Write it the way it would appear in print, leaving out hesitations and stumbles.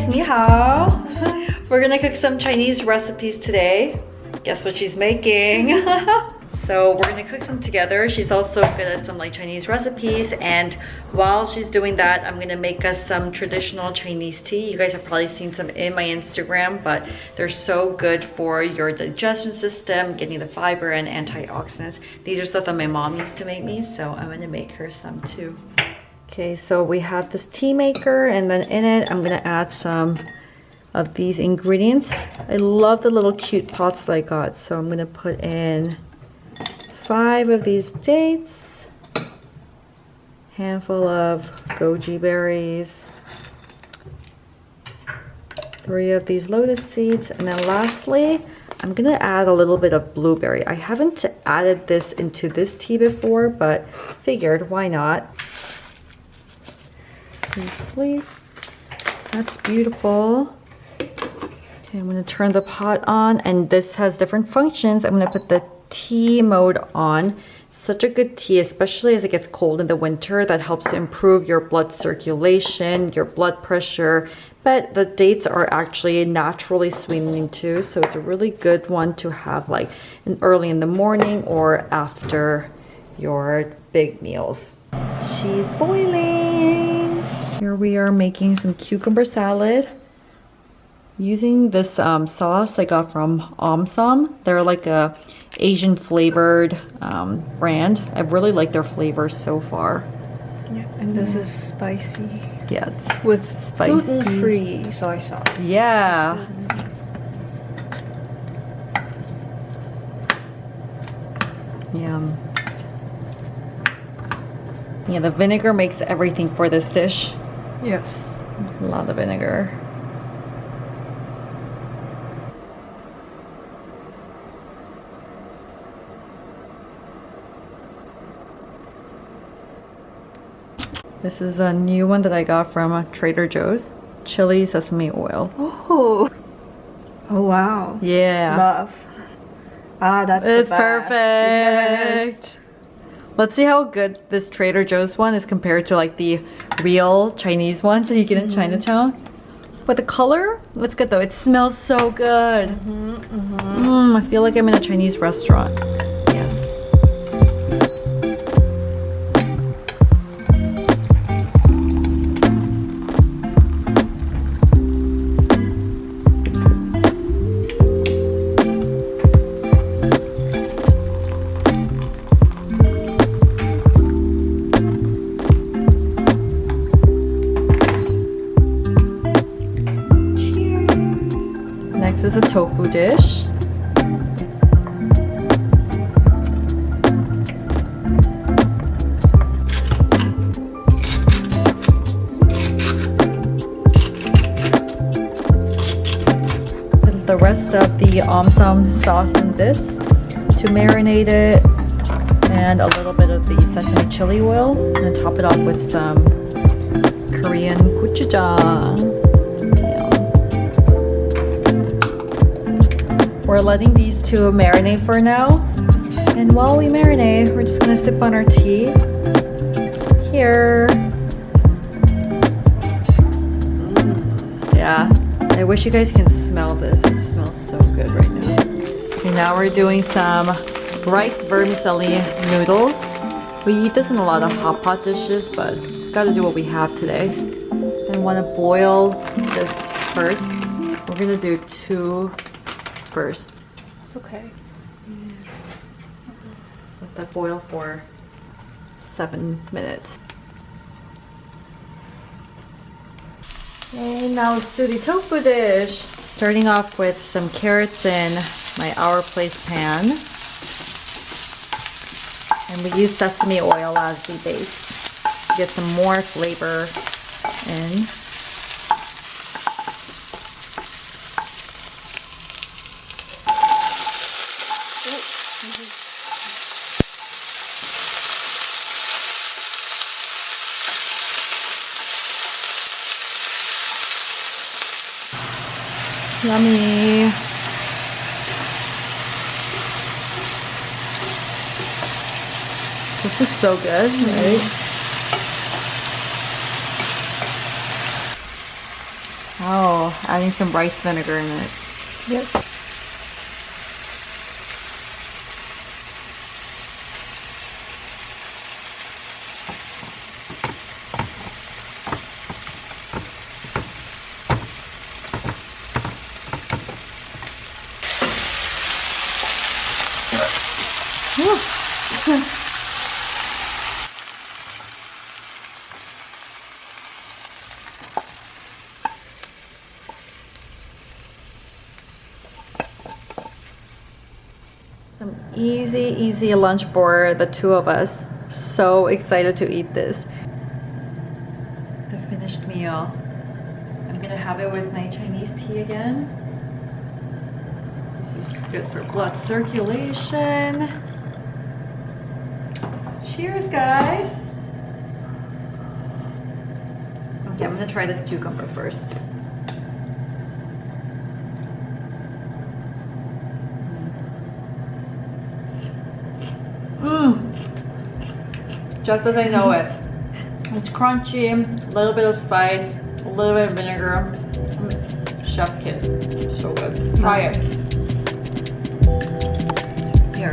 ni hao. We're gonna cook some Chinese recipes today. Guess what she's making? So we're gonna cook some together. She's also good at some like Chinese recipes, and while she's doing that, I'm gonna make us some traditional Chinese tea. You guys have probably seen some in my Instagram, but they're so good for your digestion system, getting the fiber and antioxidants. These are stuff that my mom used to make me, so I'm gonna make her some too. Okay, so we have this tea maker, and then in it, I'm gonna add some of these ingredients. I love the little cute pots that I got, so I'm gonna put in 5 of these dates, handful of goji berries, 3 of these lotus seeds, and then lastly, I'm gonna add a little bit of blueberry. I haven't added this into this tea before, but figured why not. Sleep. That's beautiful. Okay, I'm gonna turn the pot on, and this has different functions. I'm gonna put the tea mode on. Such a good tea, especially as it gets cold in the winter. That helps to improve your blood circulation, your blood pressure. But the dates are actually naturally sweetening too, so it's a really good one to have like early in the morning or after your big meals. She's boiling. Here we are making some cucumber salad. Using this sauce I got from Omsom. They're like a Asian flavored brand. I really like their flavors so far. Yeah, and this is spicy. Yeah, it's with spicy. gluten-free soy sauce. Yeah. Yum. Yeah, the vinegar makes everything for this dish. Yes. A lot of vinegar. This is a new one that I got from Trader Joe's. Chili sesame oil. Oh. Oh wow. Yeah. Love. Ah, that's It's the best. perfect. Yes. Let's see how good this Trader Joe's one is compared to like the real Chinese ones that you get in Chinatown. But the color, it's good though. It smells so good. I feel like I'm in a Chinese restaurant. Yes. Next is a tofu dish. Put the rest of the omsam sauce in this to marinate it, and a little bit of the sesame chili oil. I'm gonna top it off with some Korean gochujang. We're letting these two marinate for now. And while we marinate, we're just gonna sip on our tea. Here. Yeah, I wish you guys can smell this. It smells so good right now. Okay, now we're doing some rice vermicelli noodles. We eat this in a lot of hot pot dishes, but gotta do what we have today. I wanna boil this first. We're gonna do 2 first. It's okay. Let that boil for 7 minutes. Okay, now let's do the tofu dish. Starting off with some carrots in my Our Place pan. And we use sesame oil as the base to get some more flavor in. Yummy. This looks so good, right? Oh, adding some rice vinegar in it. Yes. Some easy lunch for the two of us. So excited to eat this. The finished meal. I'm gonna have it with my Chinese tea again. This is good for blood circulation. Cheers, guys. Okay, I'm gonna try this cucumber first. Just as I know it. It's crunchy, a little bit of spice, a little bit of vinegar. Chef's kiss. So good. Try it. Here.